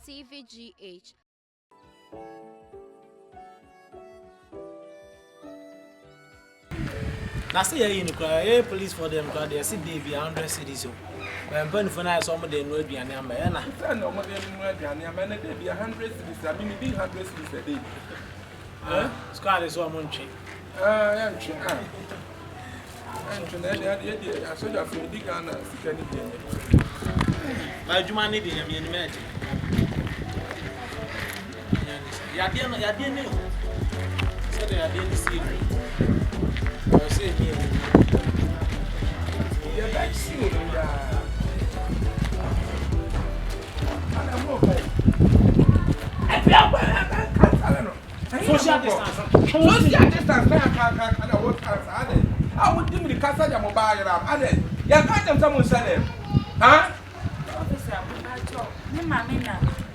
TVgh. Now say you police for them because they see Davy 100 cities. When for now some of them know be an am na. No more than they be 100 cities. I mean, it be 100 cities a day. Squad is one month. Yeah, I saw you from the Ghana. My Jumani did me in magic. Yadian, so they are didn't see me. I say here. You're back soon. Social distance. I would give me the casa mobile. I can't tell someone said, huh?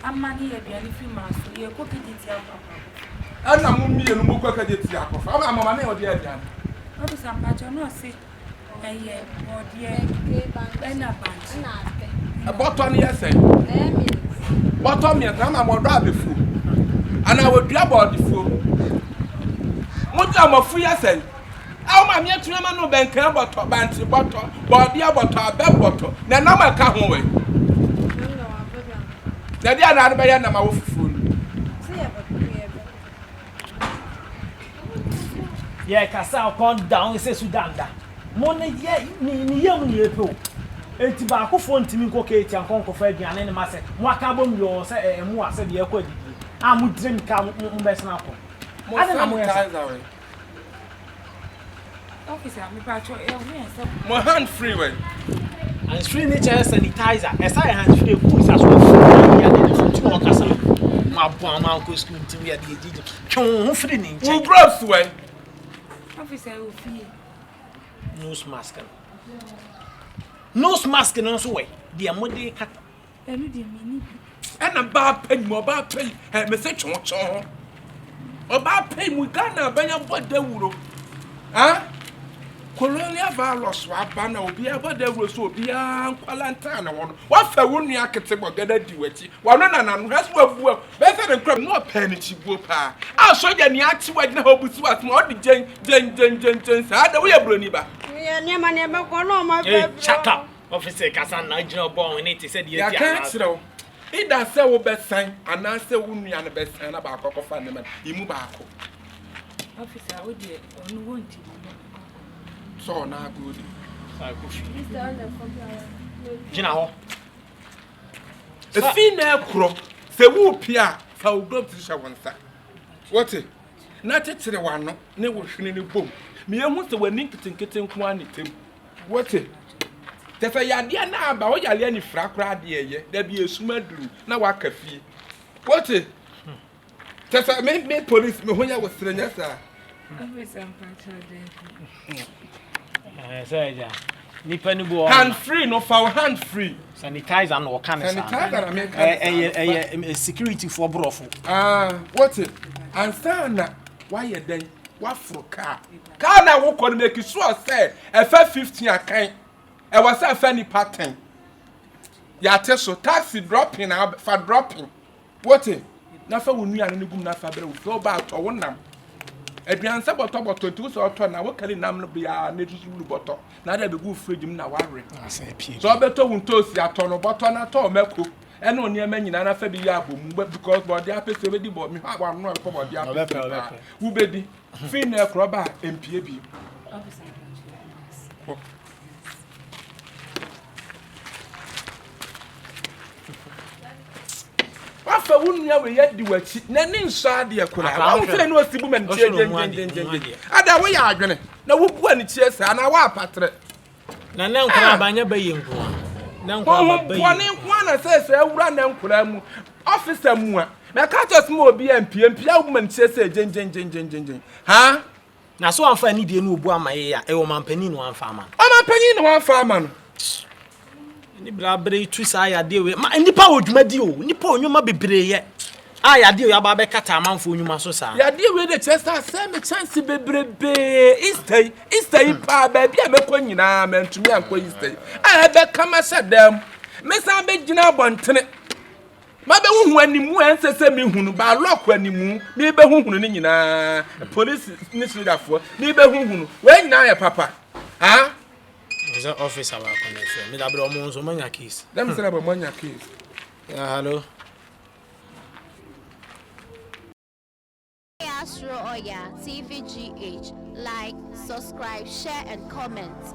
I'm money a few months, so you're cooking it. I'm not me and Muka. I'm a man or the other. Officer, but you're not sick. A year or dear, a bottom, yes, bottom, yes, I'm a rather fool. And I will grab all the fool. What am I free? I said, how am I to no bank bottle, banty bottle, body bottle, bell bottle, then I'm a come away. They are not by my fool. Yeah, Casa come down, says Sudan. Money, yeah, young people. A tobacco phone to me, cocaine, and conquer Fred, and any master. What carbon yours, and more said the equity. I would drink best now. I don't know. Officer, I'm about to my hand freeway. And free nature sanitizer. As I hand free foods as well. Two castle. My bomb uncle school to me at the edge. Free nature. Who brought away? Officer, will fear. Nose mask. Nose mask and also way. The Amode cat. And a bad pen, more bad pen, and message on song. A bad pen, we can't have what they would. Huh? Colonial Valos, Wapana, will be about the rules, will be a Palantana one. What for one you can say about the duty? One and has well, better than crab, no penny, whoopa. I'll show you the act what the hope was more than Jane, I don't know, Bruniba. Shut up, Officer Cassan, Nigel Bong, and it said, yeah, can't so. It does say best sign, and I say, wouldn't you best sign about Coco Fandaman? You move back. Officer, would you want to? So now good. Gina, the female crow, the whoopia, how good to show one side. What it? Not it to the one, never shooting a boom. Me almost the winning kitchen quantity. What it? The Fayadian now about Yaliani Fracra, dear, there be a smuggling, now I can feel. What it? Just I made police me when I was stranger, sir. Hand free, no foul hand free. Sanitizer and what kind of sanitizer? A security for brothel. What it? And Sana, why you then? What for car? Car now walk on make it sure say a 550 I can't. I was a funny pattern. Ya so taxi dropping out for dropping. What it? Nothing will near any boom, nothing will go back to one number. Adrian Saboto to 2 or 10 hours, carrying them be a native bottle. Now they be good freedom now. I say, so I better won't toast ya ton of bottle at all, Melco. And no near many, and I feel the because body up is already bought me. I want no for the apple. Who baby? Female crabber, MPB. After 1 year, we yet do it. Nanny saw the aqua. I don't say no woman. Other way, I'm going to. No, when it's yes, and I want patre. Now, I'm a baying one. Now, one says, I run them for officer more. Now, can't just more BMP and Pia woman says, Jen. Huh? Now, so I'm finding the new boy, my ear, a woman penny one farmer. I'm a penny one farmer. Ni brabre twisa ya de we ma nipa odwuma di o nipa onwuma bebre ye aya de ya ba be kata amanfo onwuma so sa ya de we de chester say me chance bebrebe istay pa ba bia mekọ nyina mantumi ankọ istay aya be kama sadam me sa be gina bontene Mabe hu animu ensese me hunu ba lock animu me be hunu ni nyina police ni soldier me be hunu we nyina ya papa ha is an officer ba ko na fe me da bro mo so manya case dem say ba manya case hello Suro Oyaa TVgh, like, subscribe, share and comment.